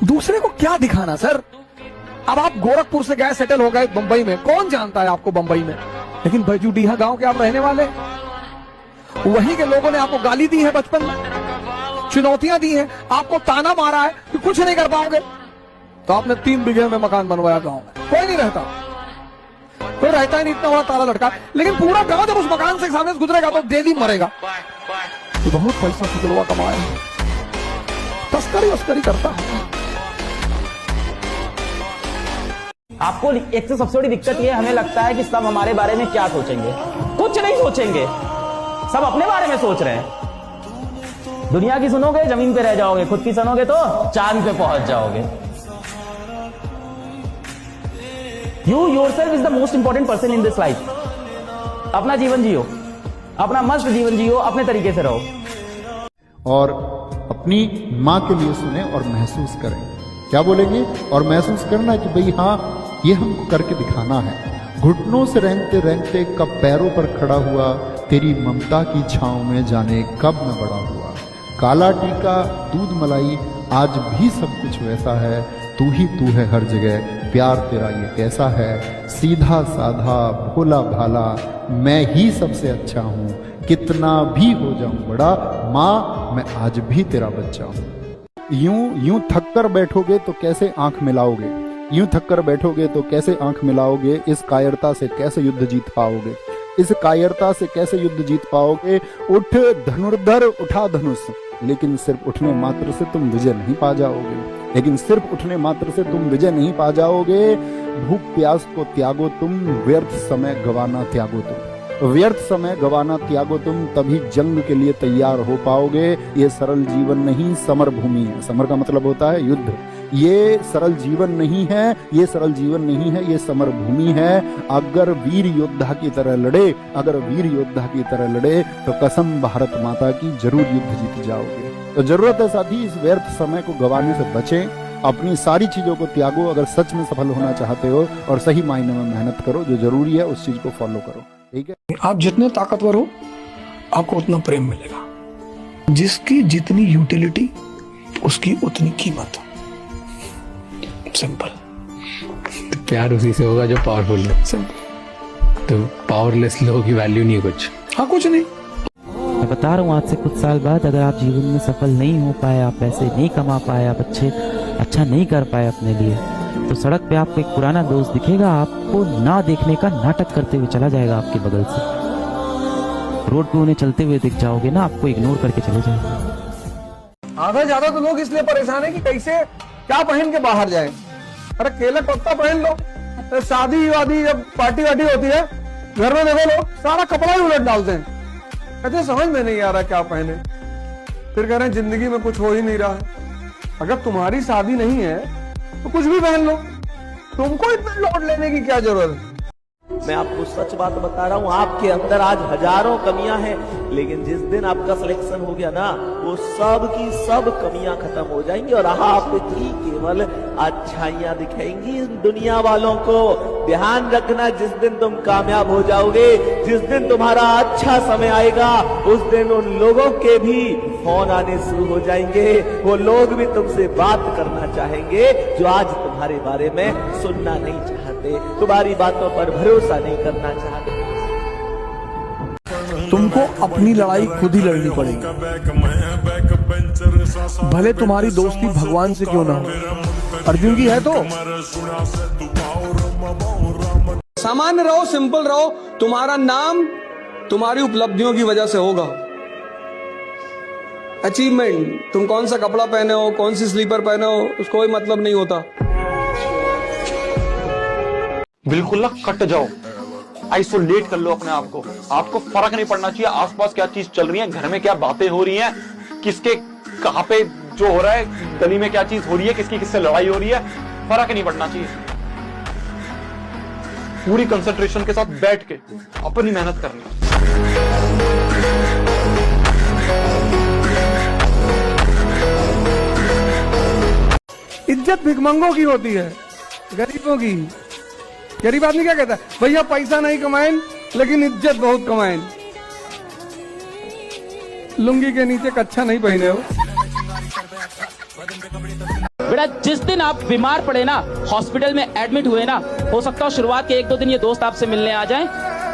दूसरे को क्या दिखाना सर। अब आप गोरखपुर से गए, सेटल हो गए बंबई में, कौन जानता है आपको बंबई में, लेकिन बैजूडीहा गांव के आप रहने वाले, वहीं के लोगों ने आपको गाली दी है बचपन में, चुनौतियां दी हैं, आपको ताना मारा है कि कुछ नहीं कर पाओगे, तो आपने 3 बीघे में मकान बनवाया गांव में। कोई नहीं रहता, कोई रहता ही नहीं, इतना बड़ा ताला लटका, लेकिन पूरा गांव जब उस मकान से सामने से गुजरेगा तो डेली मरेगा। तो बहुत पैसा फिकलवा कमाया, तस्करी वस्करी करता है। आपको एक तो सबसे बड़ी दिक्कत ये, हमें लगता है कि सब हमारे बारे में क्या सोचेंगे। कुछ नहीं सोचेंगे, सब अपने बारे में सोच रहे हैं। दुनिया की सुनोगे जमीन पे रह जाओगे, खुद की सुनोगे तो चांद पे पहुंच जाओगे। You yourself is the most important person in this life. अपना जीवन जियो, अपना मस्त जीवन जियो, अपने तरीके से रहो। और अपनी माँ के लिए सुने और महसूस करें। क्या बोलेंगे? और महसूस करना कि भाई हाँ, ये हमको करके दिखाना है। घुटनों से रेंगते रेंगते कब पैरों पर खड़ा हुआ, तेरी ममता की छांव में जाने कब मैं बड़ा हुआ। काला टीका दूध मलाई आज भी सब कुछ वैसा है, तू ही तू है हर जगह, प्यार तेरा ये कैसा है। सीधा साधा भोला भाला मैं ही सबसे अच्छा हूँ, कितना भी हो जाऊं बड़ा, माँ मैं आज भी तेरा बच्चा हूँ। यूं थक कर बैठोगे तो कैसे आंख मिलाओगे, यूं थक कर बैठोगे तो कैसे आंख मिलाओगे। इस कायरता से कैसे युद्ध जीत पाओगे, इस कायरता से कैसे युद्ध जीत पाओगे। उठ धनुर्धर उठा धनुष, लेकिन सिर्फ उठने मात्र से तुम विजय नहीं पा जाओगे, लेकिन सिर्फ उठने मात्र से तुम विजय नहीं पा जाओगे। भूख प्यास को त्यागो तुम, व्यर्थ समय गवाना त्यागो तुम, व्यर्थ समय गवाना त्यागो तुम, तभी जंग के लिए तैयार हो पाओगे। ये सरल जीवन नहीं समर भूमि है। समर का मतलब होता है युद्ध। ये सरल जीवन नहीं है, ये सरल जीवन नहीं है, ये समर भूमि है। अगर वीर योद्धा की तरह लड़े, अगर वीर योद्धा की तरह लड़े तो कसम भारत माता की जरूर युद्ध जीत जाओगे। तो जरूरत है साथी इस व्यर्थ समय को गंवाने से बचें, अपनी सारी चीजों को त्यागो अगर सच में सफल होना चाहते हो, और सही मायने में मेहनत करो, जो जरूरी है उस चीज को फॉलो करो। ठीक है, आप जितने ताकतवर हो आपको उतना प्रेम मिलेगा, जिसकी जितनी यूटिलिटी उसकी उतनी कीमत। सिंपल। प्यार उसी से होगा जो पावरफुल है। सिंपल। तो पावरलेस लोगों की वैल्यू नहीं कुछ। हाँ, कुछ नहीं। मैं बता रहा हूँ, आज से कुछ साल बाद अगर आप जीवन में सफल नहीं हो पाए, आप पैसे नहीं कमा पाए, आप अच्छा नहीं कर पाए अपने लिए, तो सड़क पे आपको एक पुराना दोस्त दिखेगा, आपको ना देखने का नाटक करते हुए चला जाएगा आपके बगल से। रोड पे उन्हें चलते हुए दिख जाओगे ना, आपको इग्नोर करके चले जाएंगे। आधा ज्यादा तो लोग इसलिए परेशान है कि कैसे क्या पहन के बाहर जाए। अरे केला कुर्ता पहन लो, शादी वादी जब पार्टी वार्टी होती है घर में देखो लोग सारा कपड़ा ही उलट डालते हैं, कहते समझ में नहीं आ रहा क्या पहने, फिर कह रहे हैं जिंदगी में कुछ हो ही नहीं रहा है। अगर तुम्हारी शादी नहीं है तो कुछ भी पहन लो, तुमको इतना लोड लेने की क्या जरूरत है। मैं आपको सच बात बता रहा हूँ, आपके अंदर आज हजारों कमियां हैं, लेकिन जिस दिन आपका सिलेक्शन हो गया ना, वो सब की सब कमियां खत्म हो जाएंगी और आपकी केवल अच्छाइयां दिखेंगी दुनिया वालों को। ध्यान रखना, जिस दिन तुम कामयाब हो जाओगे, जिस दिन तुम्हारा अच्छा समय आएगा, उस दिन उन लोगों के भी फोन आने शुरू हो जाएंगे। वो लोग भी तुमसे बात करना चाहेंगे जो आज तुम्हारे बारे में सुनना नहीं चाहते, तुम्हारी बातों पर भरोसा नहीं करना चाहते। तुमको अपनी लड़ाई खुद ही लड़नी पड़ेगी, भले तुम्हारी दोस्ती भगवान से क्यों ना हो। अर्जुन की है तो सामान्य रहो, सिंपल रहो, तुम्हारा नाम तुम्हारी उपलब्धियों की वजह से होगा। अचीवमेंट, तुम कौन सा कपड़ा पहने हो, कौन सी स्लीपर पहने हो, उसको कोई मतलब नहीं होता। बिल्कुल ना कट जाओ, आइसोलेट कर लो अपने आप को। आपको फर्क नहीं पड़ना चाहिए आसपास क्या चीज चल रही है, घर में क्या बातें हो रही हैं, किसके कहां पे जो हो रहा है, गली में क्या चीज हो रही है, किसकी किससे लड़ाई हो रही है, फर्क नहीं पड़ना चाहिए। पूरी कंसंट्रेशन के साथ बैठ के अपनी मेहनत करनी। इज्जत भिखमंगों की होती है, गरीबों की। गरीब आदमी क्या कहता है, भैया पैसा नहीं कमाएं लेकिन इज्जत बहुत कमाएं। लुंगी के नीचे कच्छा नहीं पहने हो। बेटा जिस दिन आप बीमार पड़े ना, हॉस्पिटल में एडमिट हुए ना, हो सकता हो शुरुआत के 1-2 दिन ये दोस्त आपसे मिलने आ जाएं,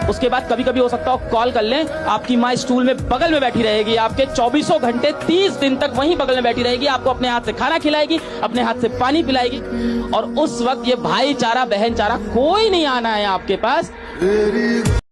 उसके बाद कभी कभी हो सकता हो कॉल कर लें, आपकी माँ स्टूल में बगल में बैठी रहेगी, आपके 24 घंटे 30 दिन तक वहीं बगल में बैठी रहेगी, आपको अपने हाथ से खाना खिलाएगी, अपने हाथ से पानी पिलाएगी, और उस वक्त ये भाईचारा बहनचारा कोई नहीं आना है आपके पास।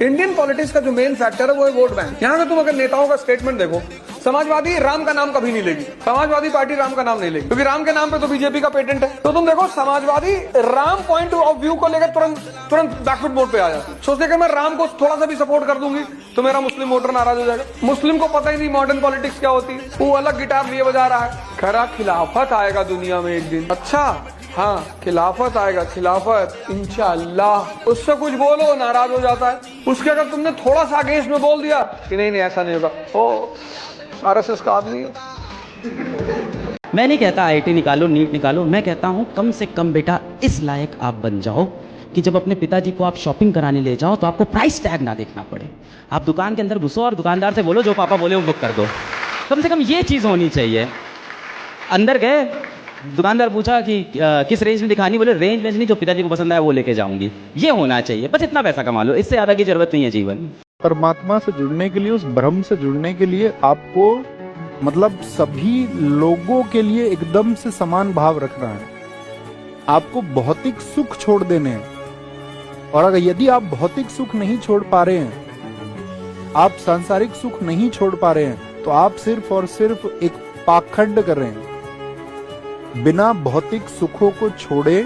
इंडियन पॉलिटिक्स का जो मेन फैक्टर है वो है वोट बैंक। यहाँ का तुम अगर नेताओं का स्टेटमेंट देखो, समाजवादी राम का नाम कभी नहीं लेगी, समाजवादी पार्टी राम का नाम नहीं लेगी, क्योंकि राम के नाम पे तो बीजेपी का पेटेंट है। तो तुम देखो Samajwadi Ram point of view को लेकर तुरंत बैकफुट मोड पे आ जाती, सोचते कि मैं राम को थोड़ा सा भी सपोर्ट कर दूंगी तो मेरा मुस्लिम वोटर नाराज हो जाएगा। मुस्लिम को पता ही नहीं मॉडर्न पॉलिटिक्स क्या होती है, वो अलग गिटार लिए बजा रहा है। खरा खिलाफत आएगा दुनिया में एक दिन, अच्छा हाँ खिलाफत आएगा, खिलाफत इंशाअल्लाह, उससे कुछ बोलो नाराज हो जाता है। उसके अगर तुमने थोड़ा सा अगेंस्ट में बोल दिया कि नहीं ऐसा नहीं होगा, ओ आरएसएस का आदमी है। मैं नहीं कहता आईआईटी निकालो, नीट निकालो, मैं कहता हूँ कम से कम बेटा इस लायक आप बन जाओ कि जब अपने पिताजी को आप शॉपिंग कराने ले जाओ तो आपको प्राइस टैग ना देखना पड़े। आप दुकान के अंदर घुसो और दुकानदार से बोलो जो पापा बोले वो बुक कर दो। कम से कम ये चीज़ होनी चाहिए। अंदर गए, दुकानदार पूछा कि किस रेंज में दिखानी, बोले रेंज नहीं, जो पिताजी को पसंद आया वो लेके जाऊंगी। ये होना चाहिए, बस इतना पैसा कमा लो, इससे ज़्यादा की जरूरत नहीं है जीवन। परमात्मा से जुड़ने के लिए, उस ब्रह्म से जुड़ने के लिए आपको मतलब सभी लोगों के लिए एकदम से समान भाव रखना है। आपको भौतिक सुख छोड़ देने हैं, और अगर यदि आप भौतिक सुख नहीं छोड़ पा रहे हैं, आप सांसारिक सुख नहीं छोड़ पा रहे हैं, तो आप सिर्फ और सिर्फ एक पाखंड कर रहे हैं। बिना भौतिक सुखों को छोड़े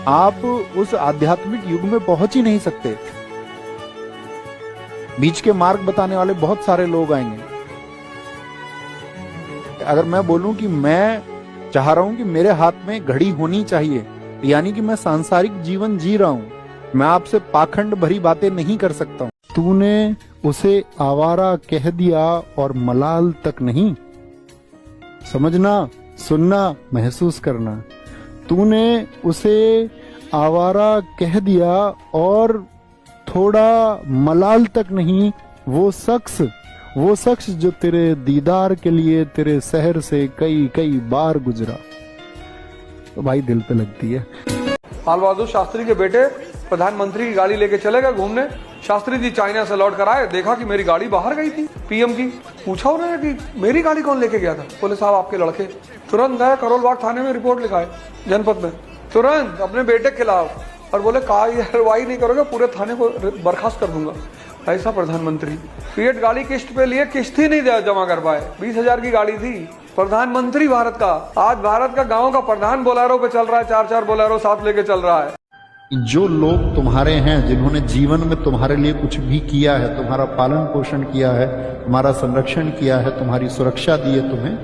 आप उस आध्यात्मिक युग में पहुंच ही नहीं सकते। बीच के मार्ग बताने वाले बहुत सारे लोग आएंगे। अगर मैं बोलूं कि मैं चाह रहा हूं कि मेरे हाथ में घड़ी होनी चाहिए, यानी कि मैं सांसारिक जीवन जी रहा हूं, मैं आपसे पाखंड भरी बातें नहीं कर सकता हूं। तूने उसे आवारा कह दिया और मलाल तक नहीं। समझना, सुनना, महसूस करना। तूने उसे आवारा कह दिया और थोड़ा मलाल तक नहीं। वो शख्स जो तेरे दीदार के लिए तेरे शहर से कई बार गुजरा, तो भाई दिल पे लगती है। लाल बहादुर शास्त्री के बेटे प्रधानमंत्री की गाड़ी लेके चले गए घूमने। शास्त्री जी चाइना से लौट कर आए, देखा कि मेरी गाड़ी बाहर गई थी पीएम की। पूछा उन्होंने कि मेरी गाड़ी कौन लेके गया था? बोले साहब आपके लड़के। तुरंत गए करोल बाग थाने में रिपोर्ट लिखाए, जनपद में, तुरंत अपने बेटे के खिलाफ, और बोले कार्रवाई नहीं करोगे पूरे थाने को बर्खास्त कर दूंगा। ऐसा प्रधानमंत्री फिएट गाड़ी किस्त पे लिए, किस्त ही नहीं जमा कर पाए। 20,000 की गाड़ी थी। प्रधानमंत्री भारत का, आज भारत का गाँव का प्रधान बोलेरो पे चल रहा है, 4-4 बोलेरो साथ लेके चल रहा है। जो लोग तुम्हारे हैं, जिन्होंने जीवन में तुम्हारे लिए कुछ भी किया है, तुम्हारा पालन पोषण किया है, तुम्हारा संरक्षण किया है, तुम्हारी सुरक्षा दी है तुम्हें,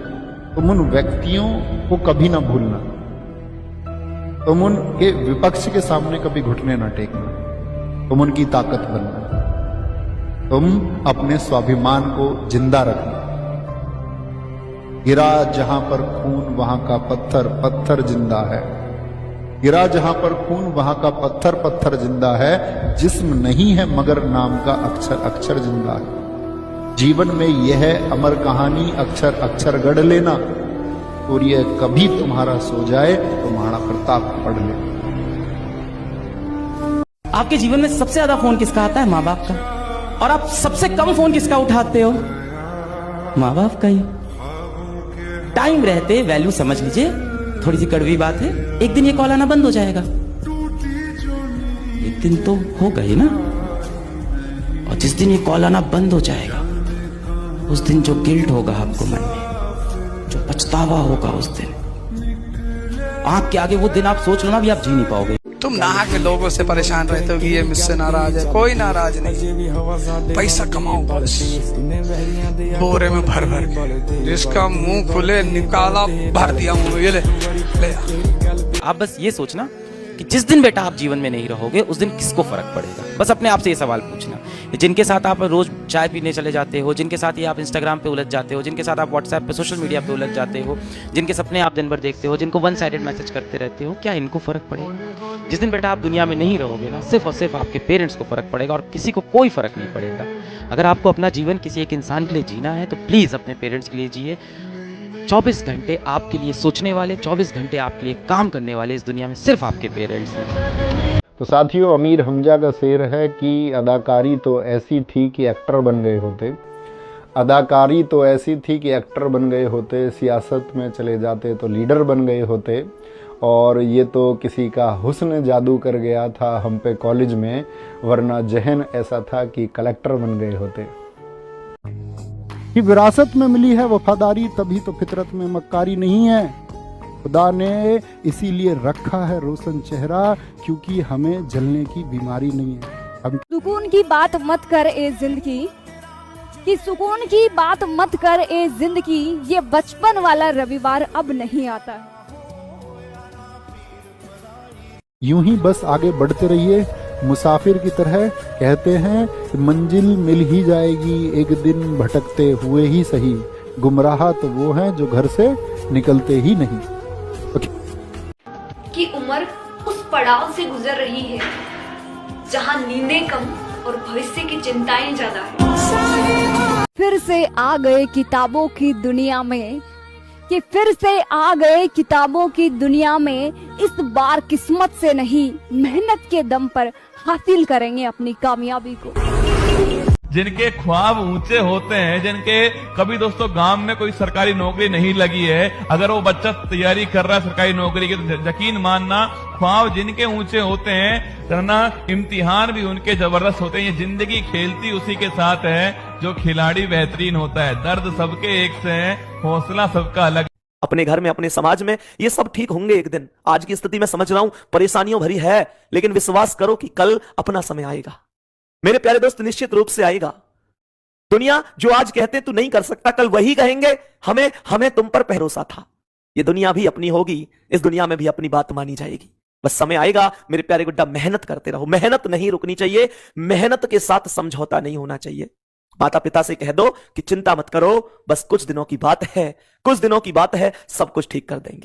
तुम उन व्यक्तियों को कभी ना भूलना। तुम उनके विपक्ष के सामने कभी घुटने ना टेकना। तुम उनकी ताकत बनना। तुम अपने स्वाभिमान को जिंदा रखना। गिरा जहां पर खून वहां का पत्थर, पत्थर जिंदा है। गिरा जहां पर खून वहां का पत्थर, पत्थर जिंदा है। जिस्म नहीं है मगर नाम का अक्षर, अक्षर जिंदा है। जीवन में यह है अमर कहानी, अक्षर अक्षर गढ़ लेना, और यह कभी तुम्हारा सो जाए तो महाराणा प्रताप पढ़ ले। आपके जीवन में सबसे ज्यादा फोन किसका आता है? माँ बाप का। और आप सबसे कम फोन किसका उठाते हो? माँ बाप का ही। टाइम रहते वैल्यू समझ लीजिए। थोड़ी सी कड़वी बात है, एक दिन ये कॉल आना बंद हो जाएगा। एक दिन तो होगा ही ना। और जिस दिन ये कॉल आना बंद हो जाएगा, उस दिन जो गिल्ट होगा आपको मन में, जो पछतावा होगा उस दिन, आंख के आगे वो दिन आप सोच लो ना, भी आप जी नहीं पाओगे। तुम नहा के लोगों से परेशान रहते हो कि ये मुझसे नाराज है। कोई नाराज नहीं, पैसा कमाओ बस, बोरे में भर भर के, जिसका मुंह खुले निकाला भर दिया मुंह, ये ले आप बस ये सोचना कि जिस दिन बेटा आप जीवन में नहीं रहोगे, उस दिन किसको फर्क पड़ेगा। बस अपने आप से ये सवाल पूछना। जिनके साथ आप रोज चाय पीने चले जाते हो, जिनके साथ ये आप इंस्टाग्राम पे उलझ जाते हो, जिनके साथ आप व्हाट्सएप पे, सोशल मीडिया पे उलझ जाते हो, जिनके सपने आप दिन भर देखते हो, जिनको वन साइडेड मैसेज करते रहते हो, क्या इनको फर्क पड़ेगा? जिस दिन बेटा आप दुनिया में नहीं रहोगे ना, सिर्फ और सिर्फ आपके पेरेंट्स को फर्क पड़ेगा, और किसी को कोई फर्क नहीं पड़ेगा। अगर आपको अपना जीवन किसी एक इंसान के लिए जीना है तो प्लीज अपने पेरेंट्स के लिए जिए। 24 घंटे आपके लिए सोचने वाले, 24 घंटे आपके लिए काम करने वाले इस दुनिया में सिर्फ आपके पेरेंट्स हैं। तो साथियों, अमीर हमजा का शेर है कि अदाकारी तो ऐसी थी कि एक्टर बन गए होते, अदाकारी तो ऐसी थी कि एक्टर बन गए होते, सियासत में चले जाते तो लीडर बन गए होते, और ये तो किसी का हुस्न जादू कर गया था हम पे कॉलेज में, वरना जहन ऐसा था कि कलेक्टर बन गए होते। कि विरासत में मिली है वफादारी, तभी तो फितरत में मक्कारी नहीं है। खुदा ने इसीलिए रखा है रोशन चेहरा, क्योंकि हमें जलने की बीमारी नहीं है। हम सुकून की बात मत कर ए जिंदगी, कि सुकून की बात मत कर ए जिंदगी, ये बचपन वाला रविवार अब नहीं आता है। यूं ही बस आगे बढ़ते रहिए मुसाफिर की तरह। कहते हैं कि मंजिल मिल ही जाएगी एक दिन, भटकते हुए ही सही, गुमराह तो वो हैं जो घर से निकलते ही नहीं। कि उम्र उस पड़ाव से गुजर रही है जहां नींदें कम और भविष्य की चिंताएं ज्यादा है। फिर से आ गए किताबों की दुनिया में, कि फिर से आ गए किताबों की दुनिया में, इस बार किस्मत से नहीं मेहनत के दम पर हासिल करेंगे अपनी कामयाबी को। जिनके ख्वाब ऊंचे होते हैं, जिनके कभी दोस्तों गांव में कोई सरकारी नौकरी नहीं लगी है, अगर वो बच्चा तैयारी कर रहा है सरकारी नौकरी की, तो यकीन मानना ख्वाब जिनके ऊंचे होते हैं करना, इम्तिहान भी उनके जबरदस्त होते हैं। ये जिंदगी खेलती उसी के साथ है जो खिलाड़ी बेहतरीन होता है। दर्द सबके एक से है, हौसला सबका अलग। अपने घर में, अपने समाज में ये सब ठीक होंगे एक दिन। आज की स्थिति में समझ रहा हूं परेशानियों भरी है, लेकिन विश्वास करो कि कल अपना समय आएगा मेरे प्यारे दोस्त, निश्चित रूप से आएगा। दुनिया जो आज कहते तू नहीं कर सकता, कल वही कहेंगे हमें तुम पर भरोसा था। ये दुनिया भी अपनी होगी, इस दुनिया में भी अपनी बात मानी जाएगी। बस समय आएगा मेरे प्यारे गुड्डा, मेहनत करते रहो। मेहनत नहीं रुकनी चाहिए, मेहनत के साथ समझौता नहीं होना चाहिए। माता पिता से कह दो कि चिंता मत करो, बस कुछ दिनों की बात है, कुछ दिनों की बात है, सब कुछ ठीक कर देंगे।